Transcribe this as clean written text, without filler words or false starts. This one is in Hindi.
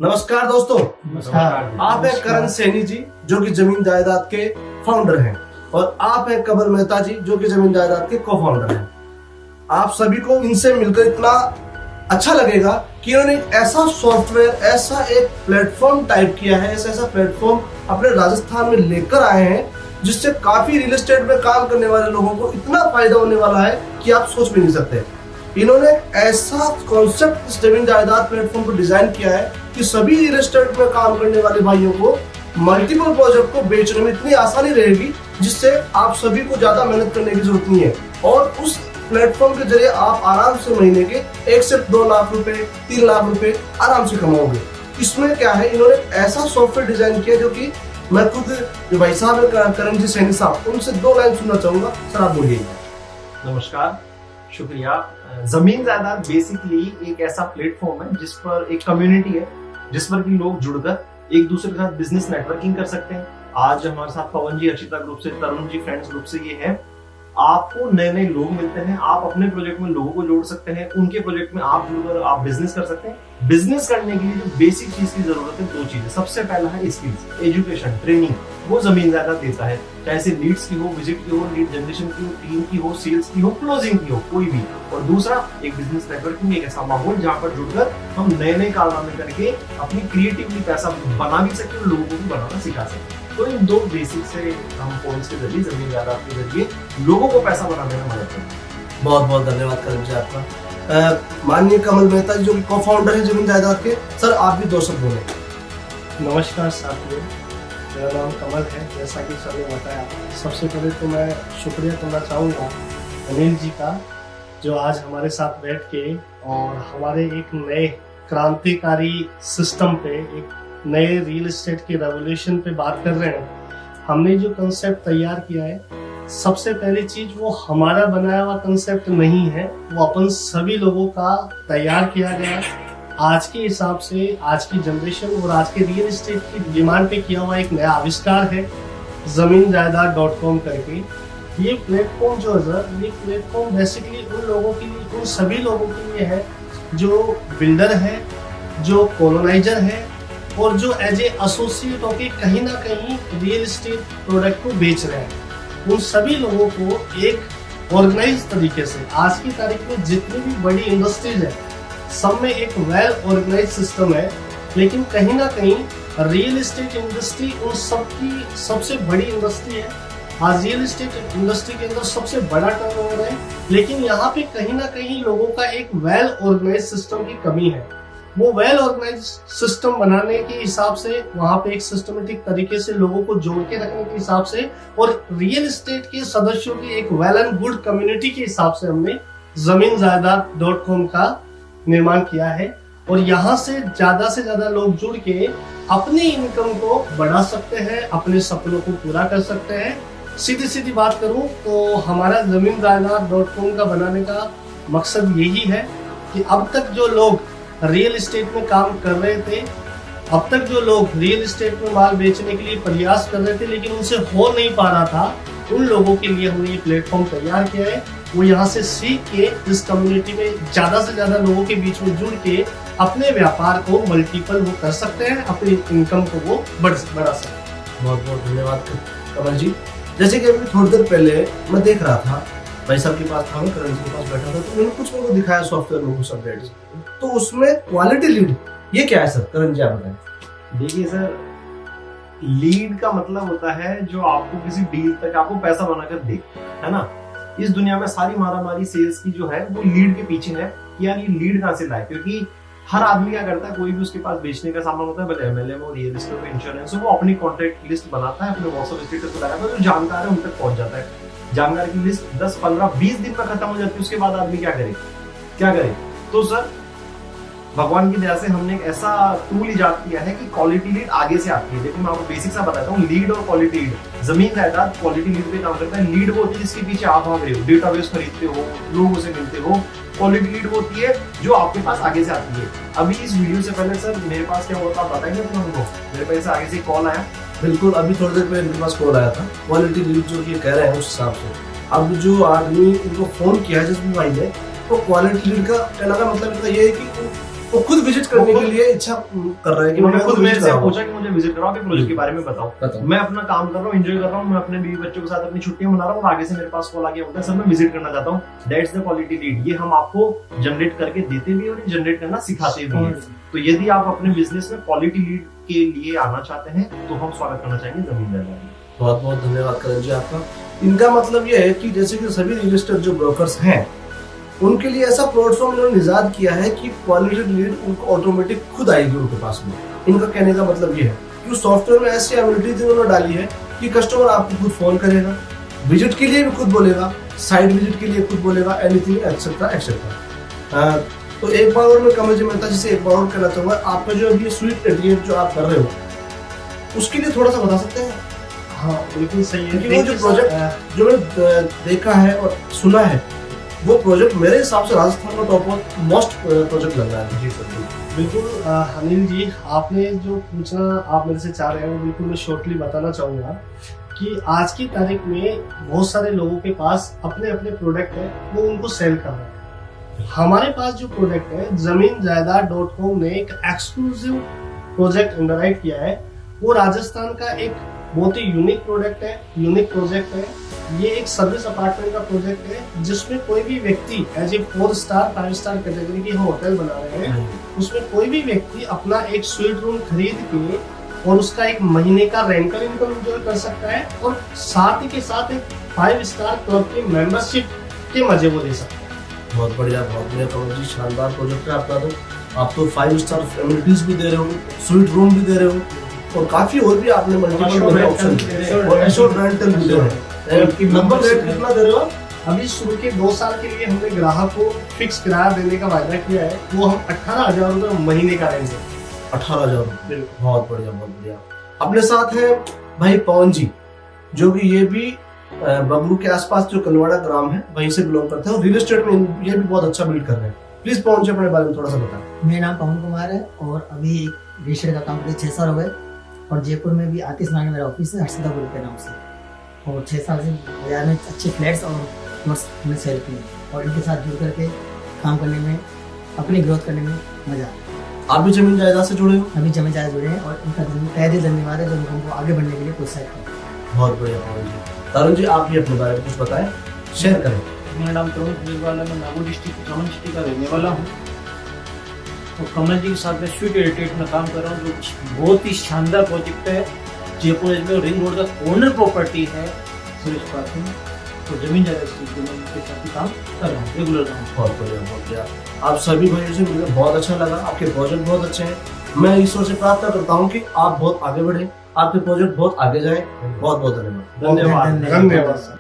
नमस्कार दोस्तों। नमस्कार। आप हैं करण सैनी जी जो कि जमीन जायदाद के फाउंडर हैं और आप हैं कमल मेहता जी जो कि जमीन जायदाद के को फाउंडर हैं। आप सभी को इनसे मिलकर इतना अच्छा लगेगा कि इन्होंने एक ऐसा सॉफ्टवेयर, ऐसा एक प्लेटफॉर्म टाइप किया है, ऐसा प्लेटफॉर्म अपने राजस्थान में लेकर आए हैं जिससे काफी रियल एस्टेट में काम करने वाले लोगों को इतना फायदा होने वाला है कि आप सोच भी नहीं सकते। इन्होंने ऐसा कॉन्सेप्ट इस जमीन जायदाद प्लेटफॉर्म को डिजाइन किया है कि सभी रियल एस्टेट में काम करने वाले भाइयों को मल्टीपल प्रोजेक्ट को बेचने में इतनी आसानी रहेगी जिससे आप सभी को ज्यादा मेहनत करने की जरूरत नहीं है और उस प्लेटफॉर्म के जरिए आप आराम से महीने के 1 से 2 लाख रुपए, 3 लाख रुपए आराम से कमाओगे। इसमें क्या है, इन्होंने ऐसा सॉफ्टवेयर डिजाइन किया जो कि मैं खुद जो भाई साहब है करण जी सैनी साहब, उनसे 2 लाइन सुनना चाहूंगा। सर आप बोलिए। नमस्कार, शुक्रिया। जमीन जायदाद बेसिकली एक ऐसा प्लेटफॉर्म है जिस पर एक कम्युनिटी है जिस पर कि लोग जुड़कर एक दूसरे के साथ बिजनेस नेटवर्किंग कर सकते हैं। आज हमारे साथ पवन जी अर्चिता ग्रुप से, तरुण जी फ्रेंड्स ग्रुप से ये है। आपको नए नए लोग मिलते हैं, आप अपने प्रोजेक्ट में लोगों को जोड़ सकते हैं, उनके प्रोजेक्ट में आप जुड़कर आप बिजनेस कर सकते हैं। बिजनेस करने के लिए जो बेसिक चीज की जरूरत है 2 चीजें। सबसे पहला है स्किल्स, एजुकेशन, ट्रेनिंग। वो जमीन जायदाद देता है, चाहे से लीड्स की हो, विजिट की हो, लीड जनरेशन की हो, टीम की हो, सेल्स की हो, क्लोजिंग की हो, कोई भी। और दूसरा एक बिजनेस नेटवर्किंग, एक ऐसा माहौल जहाँ पर जुड़कर हम नए नए कारनामे करके अपनी क्रिएटिवली पैसा बना भी सके और लोगों को भी बनाना सिखा सके। तो इन 2 बेसिक से हम पॉइंट्स के जरिए जमीन जायदाद के जरिए लोगों को पैसा बनाने में मदद करते हैं। बहुत बहुत धन्यवाद करण जी आपका। माननीय कमल मेहता जी जो कि को फाउंडर है जमीन जायदाद के, सर आप भी 2 शब्द बोले। नमस्कार साथियों, मेरा नाम कमल है। जैसा कि सर ने बताया, सबसे पहले तो मैं शुक्रिया करना चाहूँगा अनिल जी का जो आज हमारे साथ बैठ के और हमारे एक नए क्रांतिकारी सिस्टम पे, एक नए रियल एस्टेट के रेवोल्यूशन पे बात कर रहे हैं। हमने जो कंसेप्ट तैयार किया है, सबसे पहली चीज वो हमारा बनाया हुआ कंसेप्ट नहीं है, वो अपन सभी लोगों का तैयार किया गया आज के हिसाब से, आज की जनरेशन और आज के रियल एस्टेट की डिमांड पे किया हुआ एक नया आविष्कार है जमीन जायदाद.com करके। ये प्लेटफॉर्म जो है सर, ये प्लेटफॉर्म बेसिकली उन लोगों के लिए, उन सभी लोगों के लिए है जो बिल्डर है, जो कॉलोनाइजर है और जो एज ए एसोसिएट होके कहीं ना कहीं रियल एस्टेट प्रोडक्ट को बेच रहे हैं। उन सभी लोगों को एक ऑर्गेनाइज तरीके से, आज की तारीख में जितनी भी बड़ी इंडस्ट्रीज है सब में एक वेल ऑर्गेनाइज सिस्टम है, लेकिन कहीं ना कहीं रियल एस्टेट इंडस्ट्री उन सबकी सबसे बड़ी इंडस्ट्री है। आज रियल एस्टेट इंडस्ट्री के अंदर सबसे बड़ा टर्नओवर है, लेकिन यहाँ पे कहीं ना कहीं लोगों का एक वेल ऑर्गेनाइज सिस्टम की कमी है। वो वेल ऑर्गेनाइज सिस्टम बनाने के हिसाब से, वहाँ पे एक सिस्टमेटिक तरीके से लोगों को जोड़ के रखने के हिसाब से और रियल एस्टेट के सदस्यों की एक वेल एंड गुड कम्युनिटी के हिसाब से हमने जमीन जायदाद.com का निर्माण किया है। और यहाँ से ज्यादा लोग जुड़ के अपनी इनकम को बढ़ा सकते हैं, अपने सपनों को पूरा कर सकते हैं। सीधी बात करूं तो हमारा जमीन जायदाद.com का बनाने का मकसद यही है कि अब तक जो लोग रियल एस्टेट में काम कर रहे थे, अब तक जो लोग रियल एस्टेट में माल बेचने के लिए प्रयास कर रहे थे लेकिन उनसे हो नहीं पा रहा था, उन लोगों के लिए हमने ये प्लेटफॉर्म तैयार किया है। वो यहाँ से सीख के इस कम्युनिटी में ज्यादा से ज्यादा लोगों के बीच में जुड़ के अपने व्यापार को मल्टीपल वो कर सकते हैं, अपनी इनकम को वो बढ़ा सकते हैं। बहुत बहुत धन्यवाद कमल जी। जैसे कि अभी थोड़ी देर पहले मैं देख रहा था, भाई साहब के पास था, करण जी के पास बैठा था, तो उन्होंने कुछ मेरे को दिखाया सॉफ्टवेयर में कुछ अपडेट्स, तो उसमें क्वालिटी लीड ये क्या है सर? करण जी आप बताएं। देखिए सर, लीड का मतलब होता है जो आपको किसी डील तक आपको पैसा बनाकर दे, है ना। इस दुनिया में सारी मारामारी सेल्स की जो है वो लीड के पीछे है कि यार ये लीड कहाँ से लाए, क्योंकि हर आदमी क्या करता है, कोई भी उसके पास बेचने का सामान होता है, भले एमएलएम हो, रियल एस्टेट हो, इंश्योरेंस हो, वो अपनी कॉन्ट्रैक्ट लिस्ट बनाता है, अपने व्हाट्सएप स्टेटस पे लगाता है, जो जानकार है उन तक पहुंच जाता है। जानकार की लिस्ट 10, 15, 20 दिन में खत्म हो जाती है। उसके बाद आदमी क्या करे? तो सर भगवान की दया से हमने एक ऐसा टूल इजाद किया है कि क्वालिटी लीड आगे से आती है। देखो मैं आपको बेसिक सा बताता हूँ, लीड और क्वालिटी लीड। जमीन जायदाद क्वालिटी लीड पे काम करता है। लीड वो होती है जिसके पीछे आप भाग रहे हो, डेटाबेस खरीदते हो, लोगों से मिलते हो। क्वालिटी लीड वो होती है जो आपके पास आगे से आती है। अभी इस वीडियो से पहले सर मेरे पास क्या हुआ था आप बताएंगे अपना हमको? मेरे पास आगे से कॉल आया। बिल्कुल, अभी थोड़ी देर पहले मेरे पास कॉल आया था। क्वालिटी लीड जो ये कह रहे हैं उस हिसाब से, अब जो आदमी उनको फोन किया जिस भाई ने, तो क्वालिटी लीड का कहने का मतलब ये है कि वो खुद विजिट करने के लिए इच्छा कर रहा है कि उन्होंने खुद मेरे से कराऊं। पूछा कि मुझे विजिट कराओ, कि प्रोजेक्ट के बारे में बताओ। मैं अपना काम कर रहा हूँ, एंजॉय कर रहा हूँ, मैं अपने बीवी बच्चों के साथ अपनी छुट्टियां मना रहा हूँ, और आगे से मेरे पास कॉल आ गया होता है, सर मैं विजिट करना चाहता हूँ। That's the quality lead. ये हम आपको जनरेट करके देते भी और जनरेट करना सिखाते भी हैं। तो यदि आप अपने बिजनेस में क्वालिटी लीड के लिए आना चाहते हैं तो हम स्वागत करना चाहेंगे जमीन जायदाद में। बहुत बहुत धन्यवाद करण जी आपका। इनका मतलब ये है कि जैसे कि सभी रियल एस्टेट जो ब्रोकर्स हैं उनके लिए ऐसा प्लेटफॉर्म इन्होंने निजात किया है कि क्वालिटी लीड उनको ऑटोमेटिक खुद आएगी उनके पास में। इनका कहने का मतलब ये है कि उस सॉफ्टवेयर में ऐसी एबिलिटीज इन्होंने डाली है कि कस्टमर आपको खुद फोन करेगा, विजिट के लिए भी खुद बोलेगा, साइट विजिट के लिए खुद बोलेगा, एनीथिंग एक्सेट्रा एक्सेट्रा। तो एक बार और मैं कमल जी मेहता जी से एक बार और कहना चाहूंगा, आपका जो अभी स्वीट 88 जो आप कर रहे हो उसके लिए थोड़ा सा बता सकते हैं? हाँ बिल्कुल सही है। क्योंकि वो जो प्रोजेक्ट जो मैंने देखा है और सुना है वो प्रोजेक्ट मेरे हिसाब से राजस्थान में टॉप मोस्ट प्रोजेक्ट लग रहा है। जी सर बिल्कुल अनिल जी, आपने जो पूछना आप मेरे से चाह रहे हैं वो बिल्कुल मैं शॉर्टली बताना चाहूँगा कि आज की तारीख में बहुत सारे लोगों के पास अपने अपने प्रोडक्ट है, वो उनको सेल कर रहे हैं। हमारे पास जो प्रोडक्ट है जमीनजायदाद.com ने एक एक्सक्लूसिव प्रोजेक्ट अंडरराइट किया है। वो राजस्थान का एक बहुत ही यूनिक प्रोडक्ट है, यूनिक प्रोजेक्ट है। ये एक सर्विस अपार्टमेंट का प्रोजेक्ट है जिसमें कोई भी व्यक्ति as a 4 star 5 star category की हम होटल बना रहे हैं, उसमें कोई भी व्यक्ति अपना एक स्वीट रूम खरीद के और उसका एक महीने का रेंटल इनकम एंजॉय कर सकता है और साथ ही के साथ एक 5 स्टार क्लब की मेंबरशिप के मजे वो ले सकता है। बहुत बढ़िया कमल जी, शानदार प्रोजेक्ट है आपका। तो आप तो 5 स्टार एमिनिटीज भी दे रहे हो, स्वीट रूम भी दे रहे हो और काफी और भी आपने मल्टीपल ऑप्शन और एश्योर्ड रेंटल भी दे रहे हो। नंबर रेट कितना दे रहे हो? अभी शुरू के 2 साल के लिए हमने ग्राहक को फिक्स किराया देने का वायदा किया है, वो हम 18,000 रुपए महीने का रहेंगे। 18,000 रुपए। बहुत बढ़िया बहुत बढ़िया। अपने साथ है भाई पवन जी, जो कि ये भी बबरू के आसपास जो कलवाड़ा ग्राम है वहीं से बिलोंग करते हैं और रियल एस्टेट में ये भी बहुत अच्छा बिल्ड कर रहे हैं। प्लीज पवन जी अपने बारे में थोड़ा सा बताएं। मेरा नाम पवन कुमार है और अभी एक रियल का काम करते 6 साल हो गए और जयपुर में भी आतिश नाग मेरा ऑफिस है, हर्षदा ग्रुप के नाम से। और 6 साल से बाजार में अच्छे फ्लैट्स और प्लॉट्स हमने सेल किए और इनके साथ जुड़ करके काम करने में, अपनी ग्रोथ करने में मजा आता है। आप भी जमीन जायदाद से जुड़े हो? अभी जमीन जायदाद जुड़े हैं और इनका तहे दिल धन्यवाद है जो हमको आगे बढ़ने के लिए प्रोत्साहित करते हैं। बहुत बढ़िया पवन जी। तरुण जी आप भी अपने बारे में कुछ बताएं, शेयर करें। मेरा नाम तरुण पुलिसवाला, मैं नागौर डिस्ट्रिक्ट उत्तराखंड डिस्ट्रिक्ट का रहने वाला हूँ। तो कमल जी के साथ मैं स्वीट 88 में काम कर रहा हूँ, जो बहुत ही शानदार प्रोजेक्ट है। जयपुर में रिंग रोड का कॉर्नर प्रॉपर्टी है सर्विस पार्किंग। तो जमीन जायदाद के साथ ही काम कर रहा हूँ, रेगुलर काम। बहुत बढ़िया। आप सभी भाइयों से मिलकर बहुत अच्छा लगा, आपके प्रोजेक्ट बहुत अच्छे हैं। मैं ईश्वर से प्रार्थना करता हूँ कि आप बहुत आगे बढ़े, आपके प्रोजेक्ट बहुत आगे जाए। बहुत बहुत धन्यवाद। धन्यवाद।